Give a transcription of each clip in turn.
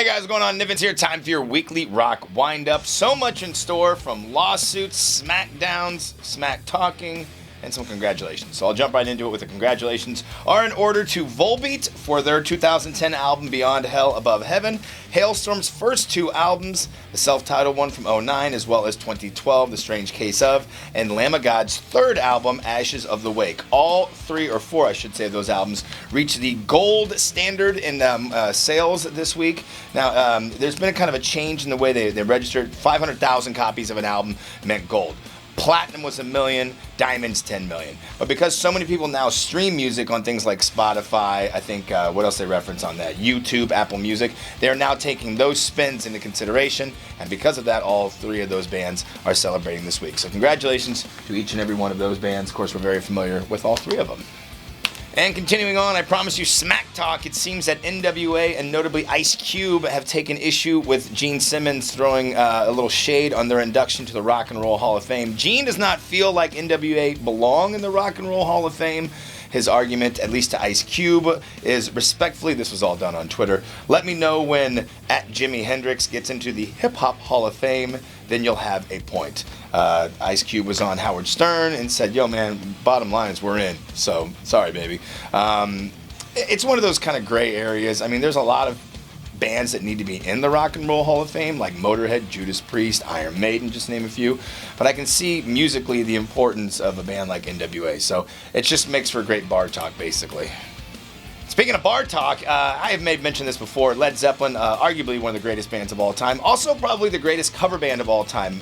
Hey guys, what's going on? Nivens here. Time for your weekly rock wind-up. So much in store, from lawsuits, smackdowns, smack talking, and some congratulations. So I'll jump right into it with the congratulations are in order to Volbeat for their 2010 album Beyond Hell Above Heaven, Hailstorm's first two albums, the self-titled one from 2009 as well as 2012, The Strange Case Of, and Lamb of God's third album, Ashes of the Wake. All three, or four I should say, of those albums reached the gold standard in sales this week. Now, there's been a kind of a change in the way they registered. 500,000 copies of an album meant gold. Platinum was 1 million, diamond's 10 million. But because so many people now stream music on things like Spotify, I think, what else they reference on that? YouTube, Apple Music, they're now taking those spins into consideration, and because of that, all three of those bands are celebrating this week. So congratulations to each and every one of those bands. Of course, we're very familiar with all three of them. And continuing on, I promise you smack talk. It seems that N.W.A. and notably Ice Cube have taken issue with Gene Simmons throwing a little shade on their induction to the Rock and Roll Hall of Fame. Gene does not feel like N.W.A. belong in the Rock and Roll Hall of Fame. His argument, at least to Ice Cube, is respectfully, this was all done on Twitter, let me know when @Jimi Hendrix gets into the Hip Hop Hall of Fame, then you'll have a point. Ice Cube was on Howard Stern and said, yo man, bottom line is we're in, so sorry baby. It's one of those kind of gray areas. I mean, there's a lot of bands that need to be in the Rock and Roll Hall of Fame, like Motorhead, Judas Priest, Iron Maiden, just name a few. But I can see musically the importance of a band like N.W.A. So it just makes for great bar talk, basically. Speaking of bar talk, I have made mention this before. Led Zeppelin, arguably one of the greatest bands of all time. Also probably the greatest cover band of all time.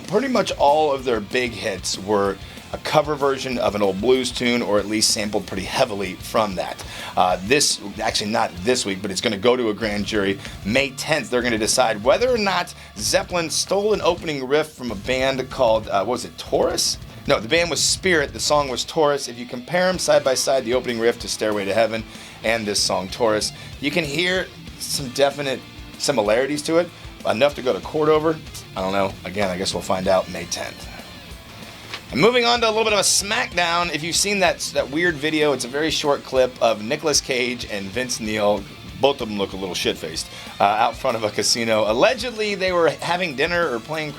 Pretty much all of their big hits were a cover version of an old blues tune, or at least sampled pretty heavily from that. Actually not this week, but it's going to go to a grand jury. May 10th, they're going to decide whether or not Zeppelin stole an opening riff from a band called, what was it, Taurus? No, the band was Spirit, the song was Taurus. If you compare them side by side, the opening riff to Stairway to Heaven and this song Taurus, you can hear some definite similarities to it. Enough to go to court over? I don't know. Again, I guess we'll find out May 10th. And moving on to a little bit of a smackdown, if you've seen that weird video, it's a very short clip of Nicolas Cage and Vince Neil. Both of them look a little shit-faced out front of a casino. Allegedly, they were having dinner or playing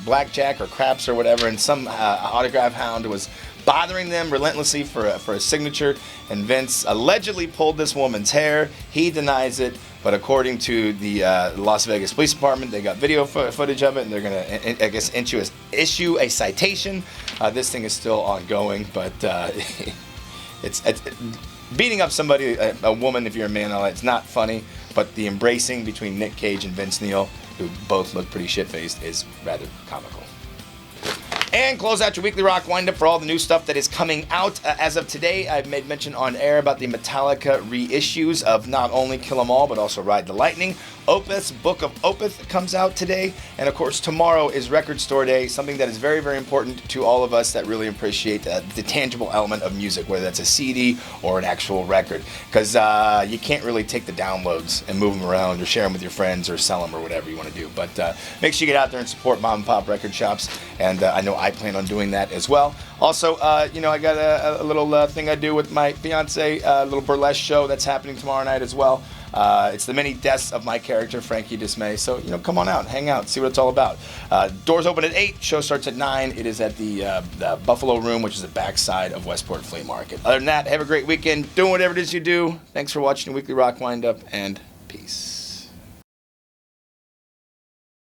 blackjack or craps or whatever, and some autograph hound was bothering them relentlessly for a signature, and Vince allegedly pulled this woman's hair. He denies it, but according to the Las Vegas Police Department, they got video footage of it, and they're going to, I guess, issue a citation. This thing is still ongoing, but it's beating up somebody, a woman, if you're a man, it's not funny, but the embracing between Nick Cage and Vince Neil, who both look pretty shit-faced, is rather comical. And close out your weekly rock wind-up for all the new stuff that is coming out. As of today, I've made mention on air about the Metallica reissues of not only Kill 'Em All, but also Ride the Lightning. Opeth's Book of Opeth comes out today. And of course, tomorrow is Record Store Day, something that is very, very important to all of us that really appreciate the tangible element of music, whether that's a CD or an actual record. Because you can't really take the downloads and move them around or share them with your friends or sell them or whatever you want to do. But make sure you get out there and support mom and pop record shops. And I know I plan on doing that as well. Also, I got a little thing I do with my fiance, a little burlesque show that's happening tomorrow night as well. It's the many deaths of my character, Frankie Dismay. So, come on out, hang out, see what it's all about. Doors open at 8, show starts at 9. It is at the Buffalo Room, which is the backside of Westport Flea Market. Other than that, have a great weekend, doing whatever it is you do. Thanks for watching Weekly Rock Wind-Up, and peace.